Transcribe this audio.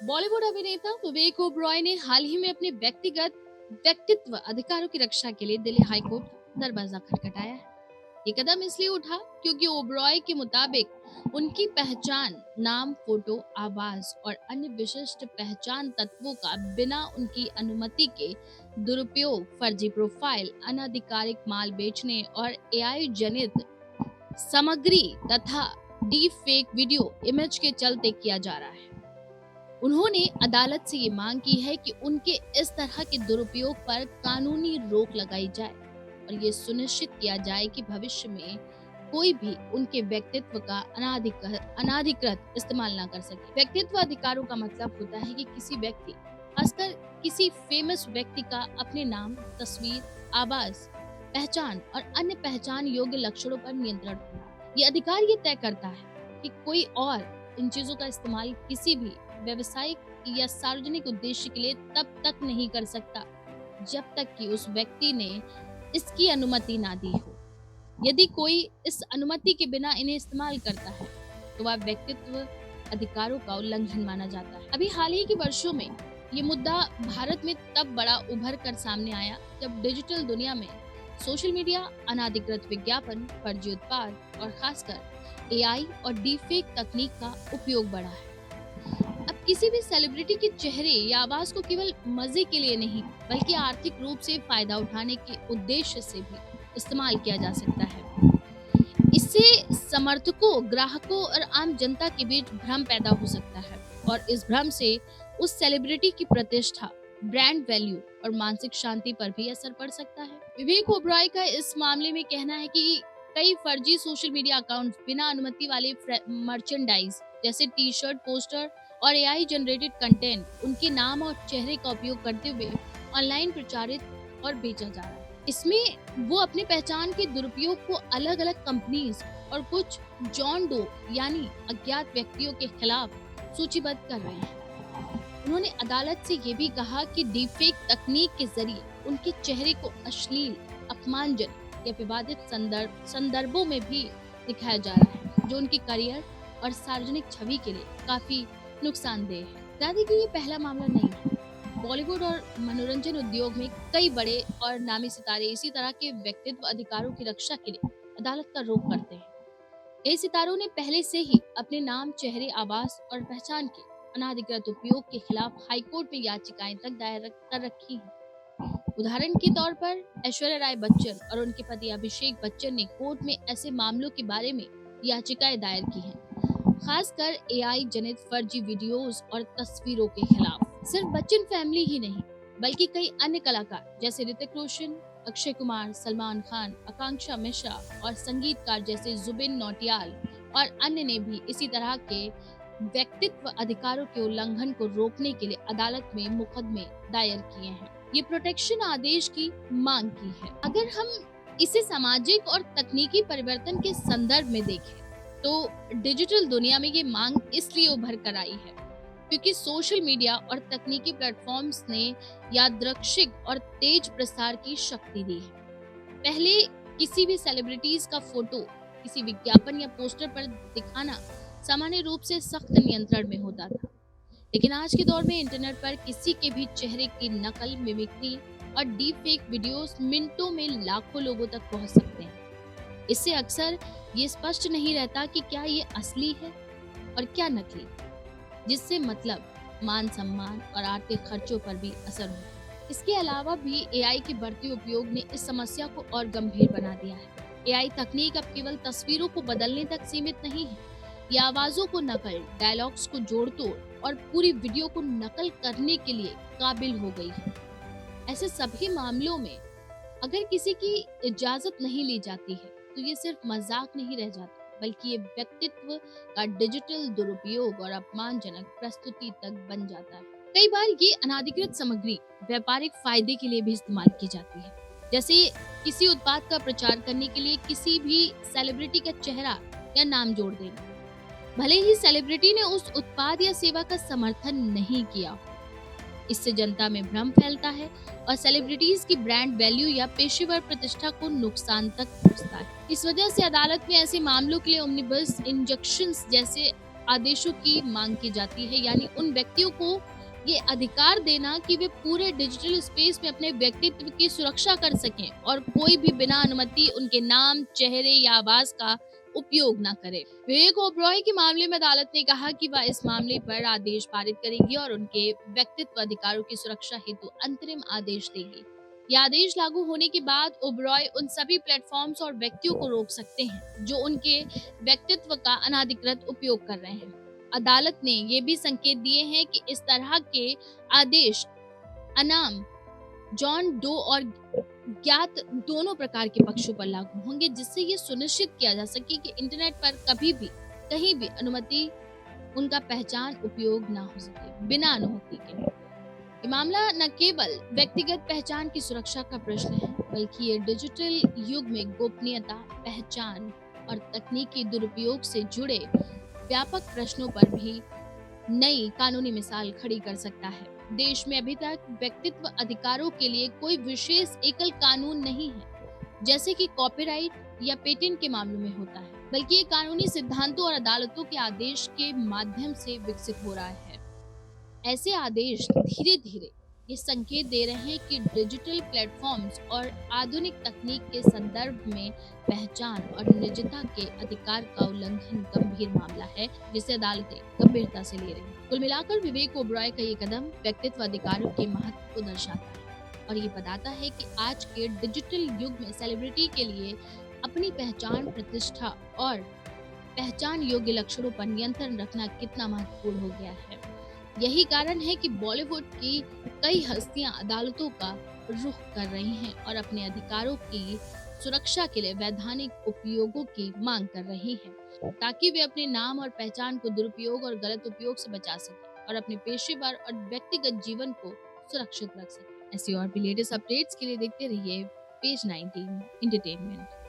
बॉलीवुड अभिनेता विवेक ओबरॉय ने हाल ही में अपने व्यक्तिगत व्यक्तित्व अधिकारों की रक्षा के लिए दिल्ली हाई कोर्ट दरवाजा खटखटाया है। ये कदम इसलिए उठा क्योंकि ओबरॉय के मुताबिक उनकी पहचान, नाम, फोटो, आवाज और अन्य विशिष्ट पहचान तत्वों का बिना उनकी अनुमति के दुरुपयोग, फर्जी प्रोफाइल, अनाधिकारिक माल बेचने और एआई जनित सामग्री तथा डीप फेक वीडियो इमेज के चलते किया जा रहा है। उन्होंने अदालत से ये मांग की है कि उनके इस तरह के दुरुपयोग पर कानूनी रोक लगाई जाए और ये सुनिश्चित किया जाए कि भविष्य में कोई भी उनके व्यक्तित्व का अनाधिकृत इस्तेमाल ना कर सके। व्यक्तित्व अधिकारों का मतलब होता है कि किसी व्यक्ति, खासकर किसी फेमस व्यक्ति का अपने नाम, तस्वीर, आवाज, पहचान और अन्य पहचान योग्य लक्षणों पर नियंत्रण होना। ये अधिकार ये तय करता है कि कोई और इन चीजों का इस्तेमाल किसी भी व्यवसायिक या सार्वजनिक उद्देश्य के लिए तब तक नहीं कर सकता जब तक कि उस व्यक्ति ने इसकी अनुमति ना दी हो। यदि कोई इस अनुमति के बिना इन्हें इस्तेमाल करता है तो वह व्यक्तित्व अधिकारों का उल्लंघन माना जाता है। अभी हाल ही के वर्षों में ये मुद्दा भारत में तब बड़ा उभर कर सामने आया जब डिजिटल दुनिया में सोशल मीडिया, अनाधिकृत विज्ञापन, फर्जी उत्पाद और खासकर एआई और डीफेक तकनीक का उपयोग बढ़ा है। अब किसी भी सेलिब्रिटी के चेहरे या आवाज को केवल मजे के लिए नहीं बल्कि आर्थिक रूप से फायदा उठाने के उद्देश्य से भी इस्तेमाल किया जा सकता है। इससे समर्थकों, ग्राहकों और आम जनता के बीच भ्रम पैदा हो सकता है और इस भ्रम से उस सेलिब्रिटी की प्रतिष्ठा, ब्रांड वैल्यू और मानसिक शांति पर भी असर पड़ सकता है। विवेक ओबरॉय का इस मामले में कहना है कि कई फर्जी सोशल मीडिया अकाउंट्स बिना अनुमति वाले मर्चेंडाइज जैसे टी शर्ट, पोस्टर और एआई जनरेटेड कंटेंट उनके नाम और चेहरे का उपयोग करते हुए ऑनलाइन प्रचारित और बेचा जा रहा है। इसमें वो अपनी पहचान के दुरुपयोग को अलग अलग कंपनीज और कुछ जॉन डो यानी अज्ञात व्यक्तियों के खिलाफ सूचीबद्ध कर रहे हैं। उन्होंने अदालत से ये भी कहा कि डीपफेक तकनीक के जरिए उनके चेहरे को अश्लील, अपमानजनक या विवादित संदर्भों में भी दिखाया जा रहा है, जो उनके करियर और सार्वजनिक छवि के लिए काफी नुकसानदेह है। बता दें कि ये पहला मामला नहीं है। बॉलीवुड और मनोरंजन उद्योग में कई बड़े और नामी सितारे इसी तरह के व्यक्तित्व अधिकारों की रक्षा के लिए अदालत का रुख करते हैं। कई सितारों ने पहले से ही अपने नाम, चेहरे, आवाज और पहचान के अनाधिकृत उपयोग के खिलाफ हाईकोर्ट में याचिकाएं तक दायर कर रखी हैं। उदाहरण के तौर पर ऐश्वर्या राय बच्चन और उनके पति अभिषेक बच्चन ने कोर्ट में ऐसे मामलों के बारे में याचिकाएं दायर की हैं, खासकर एआई जनित फर्जी वीडियोस और तस्वीरों के खिलाफ। सिर्फ बच्चन फैमिली ही नहीं बल्कि कई अन्य कलाकार जैसे ऋतिक रोशन, अक्षय कुमार, सलमान खान, आकांक्षा मिश्रा और संगीतकार जैसे जुबिन नौटियाल और अन्य ने भी इसी तरह के व्यक्तित्व अधिकारों के उल्लंघन को रोकने के लिए अदालत में मुकदमे दायर किए हैं। ये प्रोटेक्शन आदेश की मांग की है। अगर हम इसे सामाजिक और तकनीकी परिवर्तन के संदर्भ में देखें तो डिजिटल दुनिया में ये मांग इसलिए उभर कर आई है क्योंकि सोशल मीडिया और तकनीकी प्लेटफॉर्म्स ने यादृच्छिक और तेज प्रसार की शक्ति दी है। पहले किसी भी सेलिब्रिटीज का फोटो किसी विज्ञापन या पोस्टर पर दिखाना सामान्य रूप से सख्त नियंत्रण में होता था, लेकिन आज के दौर में इंटरनेट पर किसी के भी चेहरे की नकल, मिमिक्री और डीप फेक वीडियोस मिनटों में लाखों लोगों तक पहुंच सकते हैं। इससे अक्सर ये स्पष्ट नहीं रहता कि क्या ये असली है और क्या नकली, जिससे मतलब, मान सम्मान और आर्थिक खर्चों पर भी असर होता है। इसके अलावा भी एआई के बढ़ते उपयोग ने इस समस्या को और गंभीर बना दिया है। एआई तकनीक अब केवल तस्वीरों को बदलने तक सीमित नहीं है, ये आवाजों को नकल, डायलॉग्स को जोड़ तोड़ और पूरी वीडियो को नकल करने के लिए काबिल हो गई है। ऐसे सभी मामलों में अगर किसी की इजाजत नहीं ली जाती है तो ये सिर्फ मजाक नहीं रह जाता बल्कि ये व्यक्तित्व का डिजिटल दुरुपयोग और अपमानजनक प्रस्तुति तक बन जाता है। कई बार ये अनाधिकृत सामग्री व्यापारिक फायदे के लिए भी इस्तेमाल की जाती है, जैसे किसी उत्पाद का प्रचार करने के लिए किसी भी सेलिब्रिटी का चेहरा या नाम जोड़ देना, भले ही सेलिब्रिटी ने उस उत्पाद या सेवा का समर्थन नहीं किया। इससे जनता में भ्रम फैलता है और सेलिब्रिटीज की ब्रांड वैल्यू या पेशेवर प्रतिष्ठा को नुकसान तक पहुंचता है। इस वजह से अदालत में ऐसे मामलों के लिए ओमनिबस इंजंक्शंस जैसे आदेशों की मांग की जाती है, यानी उन व्यक्तियों को ये अधिकार देना कि वे पूरे डिजिटल स्पेस में अपने व्यक्तित्व की सुरक्षा कर सकें और कोई भी बिना अनुमति उनके नाम, चेहरे या आवाज का उपयोग ना करे। विवेक ओबरॉय के मामले में अदालत ने कहा कि वह इस मामले पर आदेश पारित करेगी और उनके व्यक्तित्व अधिकारों की सुरक्षा हेतु अंतरिम आदेश देगी। यह आदेश लागू होने के बाद ओबरॉय उन सभी प्लेटफॉर्म्स और व्यक्तियों को रोक सकते हैं जो उनके व्यक्तित्व का अनाधिकृत उपयोग कर रहे हैं। अदालत ने ये भी संकेत दिए हैं कि इस तरह के आदेश अनाम, जॉन डो और ज्ञात दोनों प्रकार के पक्षों पर लागू होंगे, जिससे ये सुनिश्चित किया जा सके कि इंटरनेट पर कभी भी कहीं भी अनुमति उनका पहचान उपयोग ना हो सके बिना अनुमति के। ये मामला न केवल व्यक्तिगत पहचान की सुरक्षा का प्रश्न है, बल्कि ये डिजिटल युग में गोपनीयता, पहचान और तकनीकी दुरुपयोग से जुड़े व्यापक प्रश्नों पर भी नई कानूनी मिसाल खड़ी कर सकता है। देश में अभी तक व्यक्तित्व अधिकारों के लिए कोई विशेष एकल कानून नहीं है, जैसे कि कॉपीराइट या पेटेंट के मामलों में होता है, बल्कि ये कानूनी सिद्धांतों और अदालतों के आदेश के माध्यम से विकसित हो रहा है। ऐसे आदेश धीरे-धीरे ये संकेत दे रहे हैं कि डिजिटल प्लेटफॉर्म्स और आधुनिक तकनीक के संदर्भ में पहचान और निजता के अधिकार का उल्लंघन गंभीर मामला है, जिसे अदालतें गंभीरता से ले रही हैं। कुल मिलाकर विवेक ओबरॉय का ये कदम व्यक्तित्व अधिकारों के महत्व को दर्शाता है और ये बताता है कि आज के डिजिटल युग में सेलिब्रिटी के लिए अपनी पहचान, प्रतिष्ठा और पहचान योग्य लक्षणों पर नियंत्रण रखना कितना महत्वपूर्ण हो गया है। यही कारण है कि बॉलीवुड की कई हस्तियां अदालतों का रुख कर रही हैं और अपने अधिकारों की सुरक्षा के लिए वैधानिक उपयोगों की मांग कर रही हैं, ताकि वे अपने नाम और पहचान को दुरुपयोग और गलत उपयोग से बचा सकें और अपने पेशेवर और व्यक्तिगत जीवन को सुरक्षित रख सकें। ऐसी और भी लेटेस्ट अपडेट्स के लिए देखते रहिए पेज 19 एंटरटेनमेंट।